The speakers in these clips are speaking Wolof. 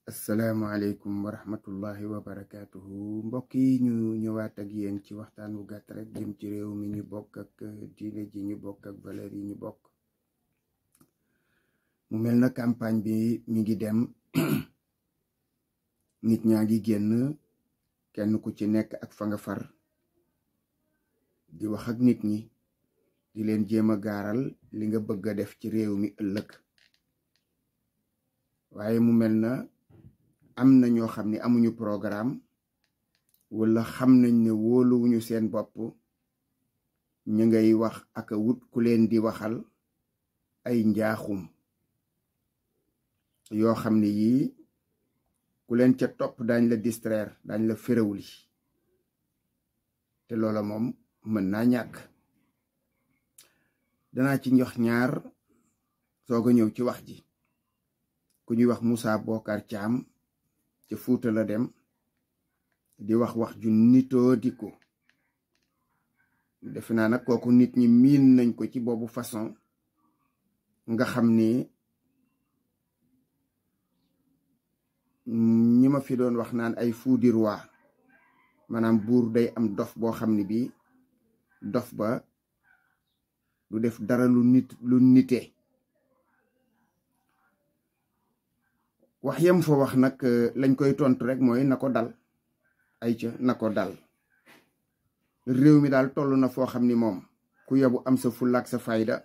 asalaamaaleykum wa rahmatullahi wa barakaatuhu mbokk yi ñu ñëwaat ak yéen ci waxtaan wu gàtt rek jëm ci réew mi ñu bokk ak diine ji ñu bokk ak valeur yi ñu bokk. mu mel na campagne bi mi ngi dem nit ñaa ngi génn kenn ku ci nekk ak fa nga far di wax ak nit ñi di leen jéem a gaaral li nga bëgg a def ci réew mi ëllëg. waaye mu mel na am na ñoo xam ne amuñu programme wala xam nañ ne wóoluwuñu seen bopp ñu ngay wax ak a wut ku leen di waxal ay njaaxum yoo xam ne yii ku leen ca topp dañ la distraire dañ la féréwli te loola moom mën naa ñàkk. danaa ci njox ñaar soog a ñëw ci wax ji. ku ñuy wax Moussa Bocar Thiam ca Fuuta la dem di wax ju nitoo di ko defe naa nag kooku nit ñi miin nañ ko ci boobu façon nga xam ni ñi ma fi doon wax naan ay fou du roi maanaam buur day am dof boo xam ne bi dof ba du def dara lu nite. wax yam fa wax nag lañ koy tontu rek mooy na ko dal ay ca na ko dal. réew mi daal toll na foo xam ni moom ku yebu am sa fulla ak sa fayda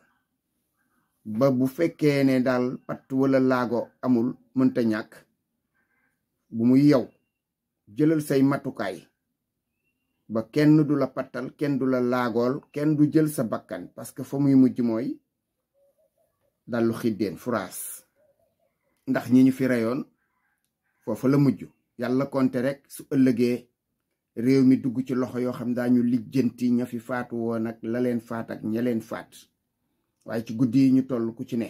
ba bu fekkee ne daal patt wala laago amul mënta ñàkk bu muy yow jëlal say matukaay ba kenn du la pattal kenn du la laagool kenn du jël sa bakkan parce que fa muy mujj mooy dallu xiddeen furaas. ndax ñi ñu fi reyoon foofa la mujj yàlla konte rek su ëllëgee réew mi dugg ci loxo yoo xam daañu lijjanti ña fi faatu woon ak la leen faat ak ña leen faat. waaye ci guddi yi ñu toll ku ci ne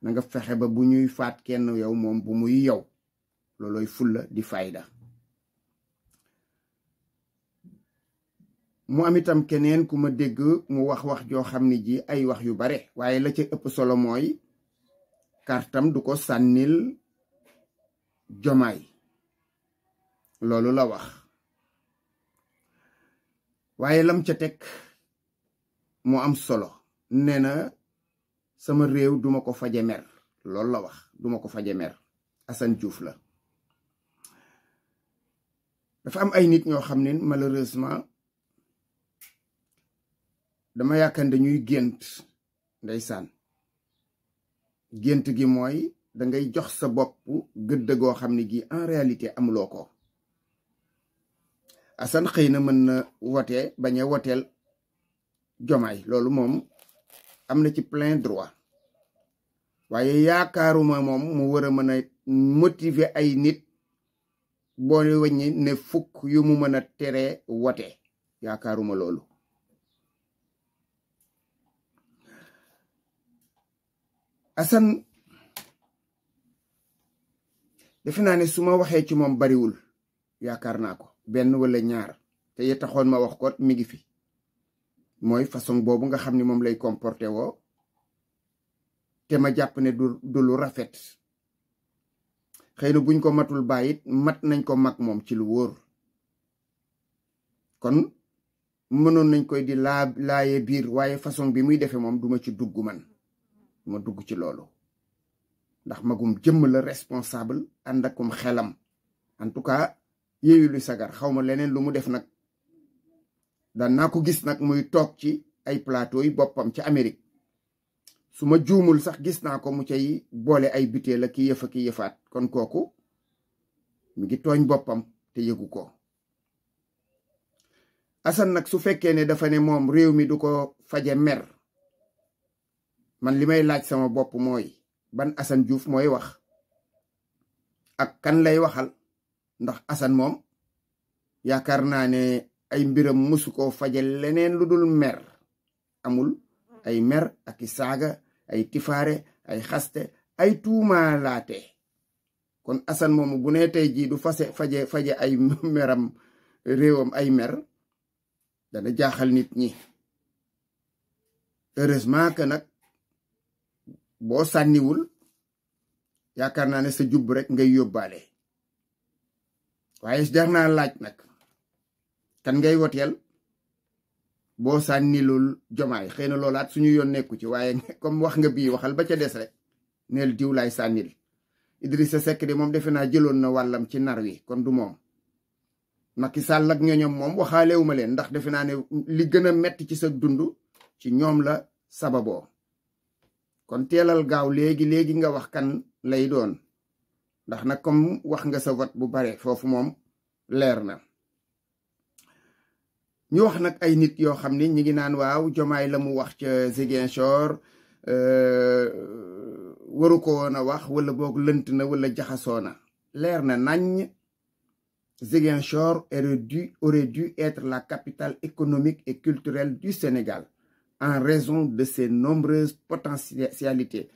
na nga fexe ba bu ñuy faat kenn yow moom bu muy yow looloy fulla di fayda. mu am itam keneen ku ma dégg mu wax joo xam ne ji ay wax yu bare waaye la ca ëpp solo mooy kartam du ko sànnil jomaay loolu la wax. waaye lam ca teg moo am solo nee na sama réew duma ko faje mer loolu la wax duma ko faje mer. Assane Diouf la. dafa am ay nit ñoo xam ne malheureusement dama yaakaar dañuy gént ndeysaan. gént gi mooy dangay jox sa bopp gëdd goo xam ne gi en réalité amuloo ko. Assane xëy na mën na wote bañ a woteel jomaay loolu moom am na ci plein droit waaye yaakaaruma moom mu war a mën a motiver ay nit boo wàññi ne fukk yu mu mën a teree wote yaakaaruma loolu. Assane defe naa ne su ma waxee ci moom bariwul yaakaar naa ko benn wala ñaar te ye taxoon ma wax ko mi ngi fi mooy façon boobu nga xam ne moom lay comporté woo te ma jàpp ne du lu rafet. xëy na buñ ko matul bàyyit mat nañ ko mag moom ci lu wóor kon mënoon nañ koy di laaye biir waaye façon bi muy defee moom duma ci dugg man. ma dugg ci loolu ndax magum jëmm la responsable ànd akum xelam en tout cas yéeyu lu sagar xaw ma leneen lu mu def nag. daan naa ko gis nag muy toog ci ay plateau yi boppam ci Amérique su ma juumul sax gis naa ko mu cay boole ay butéel ak ki yëfa ki yëfaat kon kooku mi ngi tooñ boppam te yëgu ko. Assane nag su fekkee ne dafa ne moom réew mi du ko faje mer man li may laaj sama bopp mooy ban Assane Diouf mooy wax ak kan lay waxal ndax Assane moom yaakaar naa ne ay mbiram musu ko faje leneen lu dul mer amul ay mer ak i saaga ay tifaare ay xaste ay tuumaalaate. kon Assane moomu bu ne tey jii du faje ay meram réewam ay mer dana jaaxal nit ñi. heureusement que nag boo sànniwul yaakaar naa ne sa jubb rek ngay yóbbaale waaye jar naa laaj nag kan ngay woteel boo sànnilul Jomaay xëy na loolaat suñu yoon nekku ci waaye comme wax nga bii waxal ba ca des rek neel diw laay sànnil Idrissa Seck de moom defe naa jëloon na wàllam ci nar wi kon du moom Macky Sall ak ñoñom moom waxaalewuma leen ndax defe naa ne li gën a metti ci sa dund ci ñoom la sababoo kon teelal gaaw léegi nga wax kan lay doon ndax nag comme wax nga sa vote bu bare foofu moom leer na ñu wax nag ay nit yoo xam ne ñi ngi naan waaw Jomaay la mu wax ca Ziguinchor waru ko woon a wax wala boog lënt na wala jaxasoo na leer na nañ Ziguinchor aurait dû être la capitale économique et culturelle du Sénégal en raison de ses nombreuses potentialités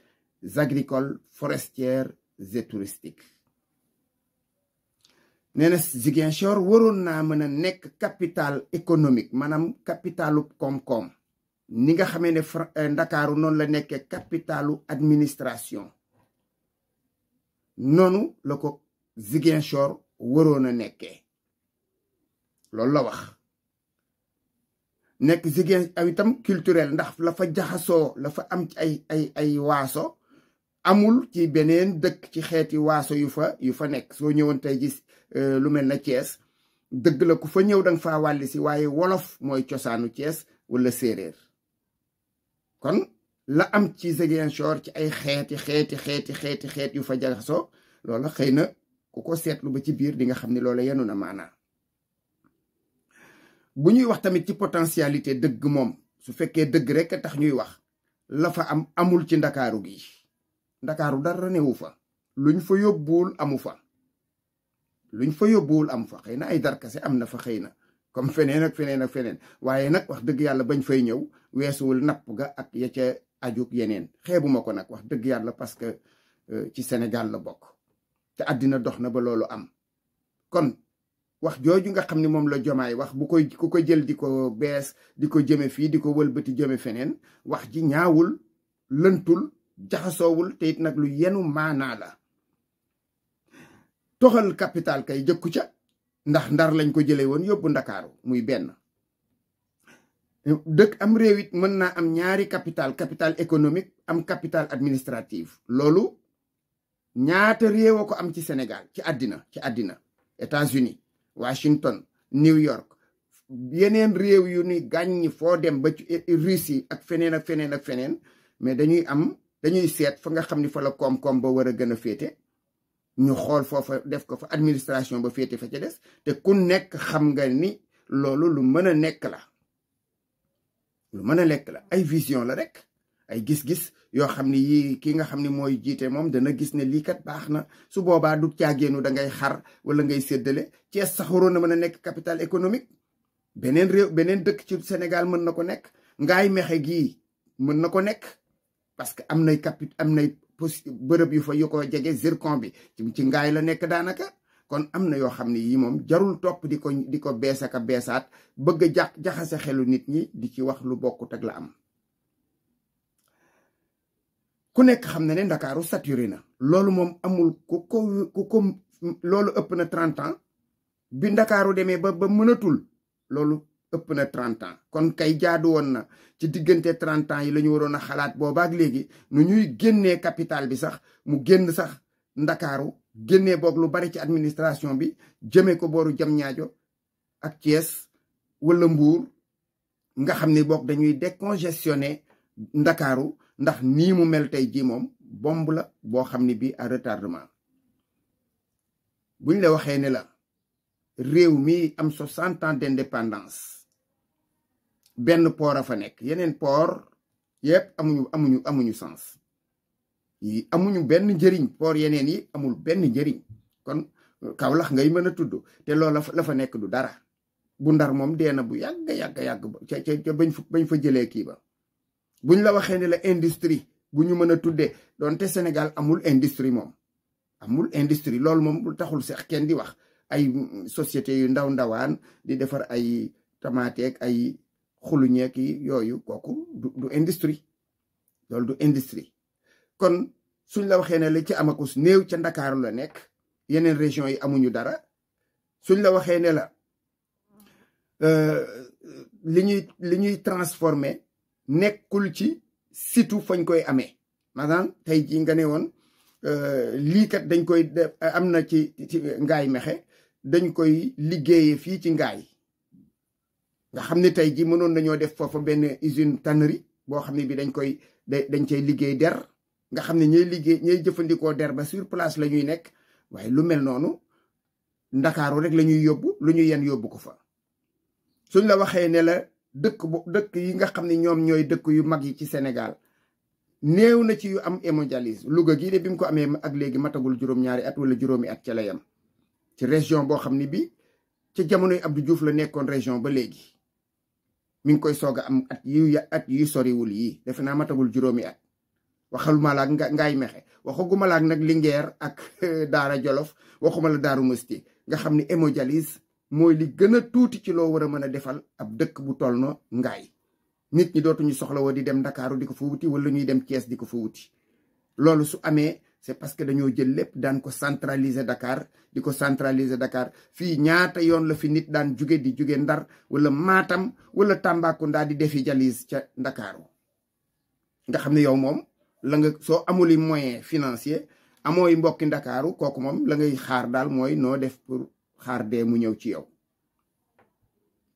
agricoles, forestières et touristiques. nee na Ziguinchor waroon naa mën a nekk capitale économique maanaam capitalu koom-koom ni nga xamee ne Ndakaaru noonu la nekkee capitalu administration noonu la ko Ziguinchor waroon a nekkee loolu la wax nekk Ziguinchor itam culturel ndax la fa jaxasoo la fa am ci ay waaso amul ci beneen dëkk ci xeeti waaso yu fa nekk soo ñëwoon tey gis lu mel na Thiès dëgg la ku fa ñëw danga faa wàlli si waaye wolof mooy cosaanu Thiès wala séeréer kon la am ci Ziguinchor ci ay xeet yu fa jaxasoo loola xëy na ku ko seetlu ba ci biir di nga xam ne loola yenu na maanaa bu ñuy wax tamit ci potentialité dëgg moom su fekkee dëgg rek a tax ñuy wax la fa amul ci ndakaaru gi ndakaaru dara newu fa luñ fa yóbbuwul amu fa xëy na ay darkase am na fa xëy na comme feneen ak feneen waaye nag wax dëgg yàlla bañ fay ñëw weesuwul napp ga ak ya ca ajuk yeneen xeebuma ko nag wax dëgg yàlla parce que ci Sénégal la bokk te àddina dox na ba loolu am kon wax jooju nga xam ne moom la Jomaay wax ku ko jël di ko bees di ko jëme fii di ko wëlbati jëme feneen wax ji ñaawul lëntul jaxasoowul te it nag lu yenu maanaa la toxal capital kay jëkku ca ndax Ndar lañ ko jële woon yóbbu Ndakaaru muy benn dëkk am réew it mën naa am ñaari capital économique am capital administrative loolu ñaata réew a ko am ci Sénégal ci àddina États-Unis Washington New York yeneen réew yu ni gàññi foo dem ba ci Russie ak feneen mais dañuy seet fa nga xam ni fa la koom-koom ba war a gën a féete ñu xool foofa def ko fa administration ba féete fa ca des te ku nekk xam nga ni loolu lu mën a nekk la ay vision la rek ay gis-gis yoo xam ni yii ki nga xam ni mooy jiite moom dana gis ne lii kat baax na su boobaa du caageenu da ngay xar wala ngay séddale Thiès sax waroon na mën a nekk capital économique beneen dëkk ci Sénégal mën na ko nekk Ngaay Mexe gii mën na ko nekk parce que am nay bërëb yu ko jege zircon bi ci Ngaay la nekk daanaka kon am na yoo xam ne yii moom jarul topp di ko bees ak a beesaat bëgg a jaxase xelu nit ñi di ci wax lu bokkut ak la am ku nekk xam na ne Ndakaaru saturé na loolu moom amul ku ko loolu ëpp na 30 ans bi Ndakaaru demee ba mënatul loolu ëpp na 30 ans kon kay jaadu woon na ci diggante 30 ans yi la ñu waroon a xalaat boobaak léegi nu ñuy génnee capital bi sax mu génn sax Ndakaaru génnee boog lu bari ci administration bi jëmee ko booru Diamniadio ak Thiès wala Mbour nga xam ne boog dañuy décongestionner Ndakaaru ndax nii mu mel tey jii moom bombe la boo xam ne bii à retardement buñ la waxee ne la réew mi am 60 ans d'indépendance benn port a fa nekk yeneen port yëpp amuñu sens yi amuñu benn njëriñ port yeneen yi amul benn njëriñ kon Kaolack ngay mën a tudd te loolu la fa nekk du dara bu Ndar moom dee na bu yàgg ca bañ fa jëlee kii ba buñ la waxee ne la industrie bu ñu mën a tuddee doonte Sénégal amul industrie moom amul industrie loolu moom taxul sax kenn di wax ay société yu ndawaan di defar ay tamateek ay xuluñeek yi yooyu kooku du industrie loolu du industrie kon suñ la waxee ne la ci amakus néew ca Ndakaaru la nekk, yeneen région yi amuñu dara. suñ la waxee ne la li ñuy transformer nekkul ci situ fañ koy amee, maanaam tey jii nga ne woon lii kat dañ koy am na ci Ngaay Mexe dañ koy liggéeyee fii ci Ngaay, nga xam ne tey jii mënoon nañoo def foofa benn usine tannerie boo xam ne bi dañ cay liggéey der, nga xam ne ñooy jëfandikoo der ba sur place la ñuy nekk. waaye lu mel noonu Ndakaaru rek la ñuy yóbbu, lu ñu yen yóbbu ko fa. suñ la waxee ne la dëkk yi nga xam ne ñoom ñooy dëkk yu mag yi ci Sénégal néew na ci yu am hémodialyse. Louga gii de bi mu ko amee ak léegi matagul juróom-ñaari at wala juróomi at ca la yam, ci région boo xam ne bi ca jamonoy Abdou Diouf la nekkoon région ba léegi mi ngi koy soog a am at yu soriwul yii, defe naa matagul juróomi at. waxaluma laak Ngaay Mexe, waxaguma laak nag Linguère ak Daara Jolof, waxuma la Daaru Musti, nga xam ne hémodialyse mooy li gën a tuuti ci loo war a mën a defal ab dëkk bu toll no Ngaay. nit ñi dootuñu soxla woo di dem Ndakaaru di ko fa wuti wala ñuy dem Thiès di ko fa wuti. loolu su amee c'est parce que dañoo jël lépp daan ko centraliser Dakar, di ko centraliser Dakar. fii ñaata yoon la fi nit daan jóge di jóge Ndar wala Matam wala Tambacounda di defi dialyse ca Ndakaaru, nga xam ne yow moom la nga soo amuli moyen financier amooy mbokki Ndakaaru, kooku moom la ngay xaar daal mooy noo def pour xaar dee mu ñëw ci yow.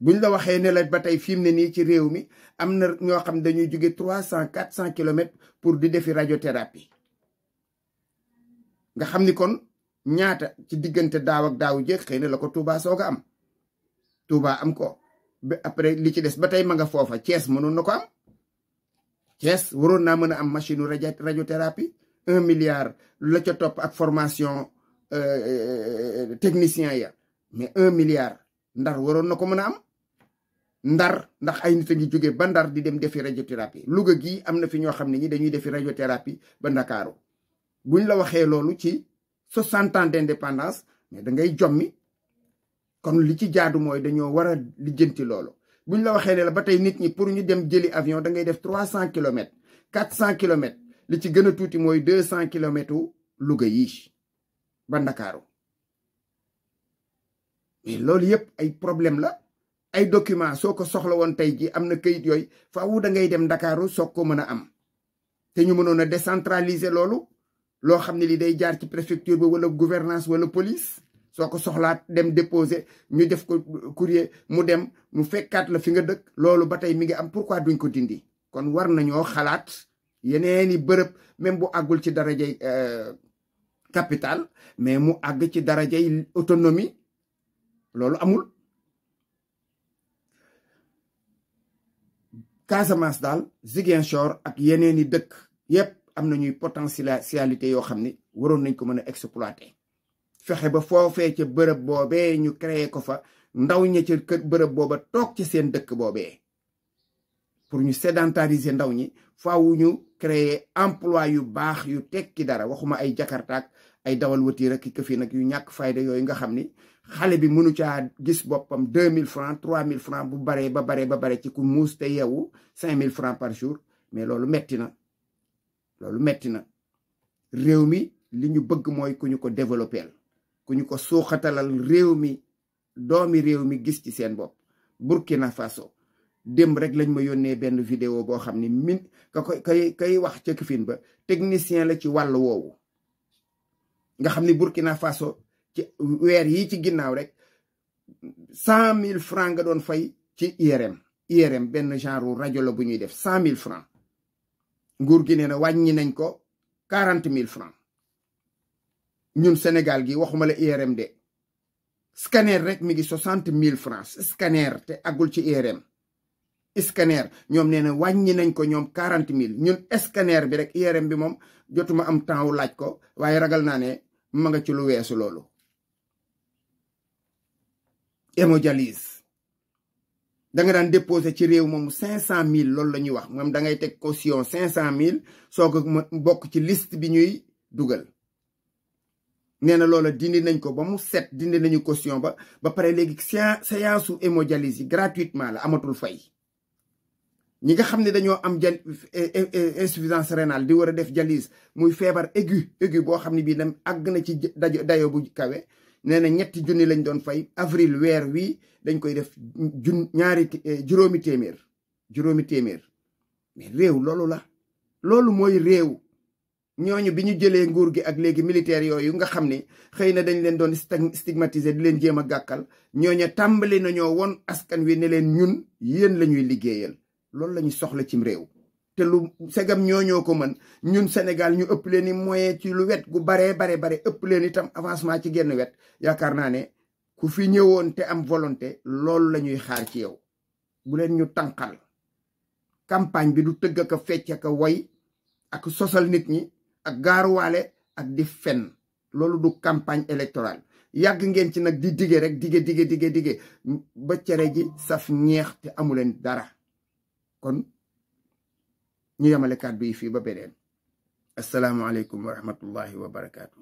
buñ la waxee ne la ba tey fi mu ne nii ci réew mi am na ñoo xam dañuy jóge 300-400 kilomètres pour di defi radiothérapie, nga xam ni kon ñaata ci diggante daaw ak daaw jéeg xëy na la ko Touba soog a am. Touba am ko ba après li ci des ba tey ma nga foofa. Thiès mënoon na ko am. Thiès waroon naa mën a am machine radiothérapie 1 milliard la ca topp ak formation technicien ya, mais 1 milliard Ndar waroon na ko mën a am. Ndar ndax ay nit a ngi jóge ba Ndar di dem defi radiothérapie. Louga gii am na fi ñoo xam ne ñi dañuy defi radiothérapie ba Ndakaaru. buñ la waxee loolu ci 60 ans d'indépendance, mais da ngay jommi. kon li ci jaadu mooy dañoo war a lijjanti loolu. buñ la waxee ne la ba tey nit ñi pour ñu dem jëli avion da ngay def 300 kilomètres 400 kilomètres, li ci gën a tuuti mooy 200 kilomètres Louga yi ba Ndakaaru. mais loolu yëpp ay problème la. ay document soo ko soxla woon tey ji am na kayit yooyu faawu da ngay dem Ndakaaru soog ko mën a am. te ñu mënoon a décentraliser loolu, loo xam ne li day jaar ci préfecture ba wala gouvernance wala police. soo ko soxlaat dem déposer ñu def ko courrier mu dem mu fekkaat la fi nga dëkk. loolu ba tey mi ngi am, pourquoi duñ ko dindi? kon war nañoo xalaat yeneeni bërëb, même bu àggul ci darajay capital, mais mu àgg ci darajay autonomie. loolu amul. Casamance daal, Ziguinchor ak yeneeni dëkk yépp am nañuy potentialité yoo xam ni waroon nañ ko mën a exploiter. fexe ba foofee ca bërëb boobee ñu créé ko fa, ndaw ña ca kër bërëb booba toog ci seen dëkk boobee. pour ñu sédentariser ndaw ñi faaw ñu créer emploi yu baax yu tekki dara. waxuma ay jakartaak ay dawal watiir ak këfi nag yu ñàkk fayda yooyu nga xam ni xale bi mënu caa gis boppam 2000 francs 3000 francs bu baree ba bare ci ku muus te yeewu 5000 francs par jour. mais loolu metti na. loolu metti na. réew mi li ñu bëgg mooy ku ñu ko développer, ku ñu ko suuxatalal réew mi, doomi réew mi gis ci seen bopp. Burkina Faso démb rek lañ ma yónnee benn vidéo boo xam ni kay wax ca kifin ba technicien la ci wàll woowu. nga xam ni Burkina Faso ci weer yi ci ginnaaw rek 100 000 francs nga doon fay ci IRM benn genre rajo la bu ñuy def 100 000 francs. nguur gi nee na wàññi nañ ko 40 000 francs. ñun Sénégal gi waxuma la IRM de scanner rek mi ngi 60 000 francs scanner te agul ci IRM. scanner ñoom nee na wàññi nañ ko ñoom 40 000. ñun scanner bi rek IRM bi moom jotuma am temps wu laaj ko, waaye ragal naa ne ma nga ci lu weesu loolu. hémodialyse da nga daan déposé ci réew moomu 500 000 loolu la ñuy wax, moom da ngay teg caution 500 000 soog a bokk ci liste bi ñuy dugal. nee na loola dindi nañ ko ba mu set, dindi nañu caution ba pare léegi séance su hémodialyse yi gratuitement la, amatul fay. ñi nga xam ne dañoo am insuffisance rénale di war a def dialyse muy feebar aigu boo xam ne bii dem àgg na ci dayo bu kawe nee na 3 junni lañ doon fay avril weer wi dañ koy def juróomi téeméer mais réew loolu la loolu mooy réew. ñooñu bi ñu jëlee nguur gi ak léegi militaire yooyu nga xam ne xëy na dañ leen doon stigmatiser di leen jéem a gàkkal ñooñu tàmbali nañoo won askan wi ne leen ñun yéen la ñuy liggéeyal loolu la ñu soxla cim réew. te lu segam ñooñoo ko mën ñun Sénégal ñu ëpp leen i moyen ci lu wet gu bare ëpp leen itam avancement ci genn wet yaakaar naa ne ku fi ñëwoon te am volonté loolu la ñuy xaar ci yow. bu leen ñu tànqal campagne bi du tëgg ak a fecc ak a woy ak sosal nit ñi ak gaaruwaale ak di fen loolu du campagne électorale yàgg ngeen ci nag di dige rek dige ba cere ji saf ñeex te amuleen dara kon ñu yemale kàddu yi fii ba beneen asalaamaaleykum wa rahmatullahi wa barakaatu.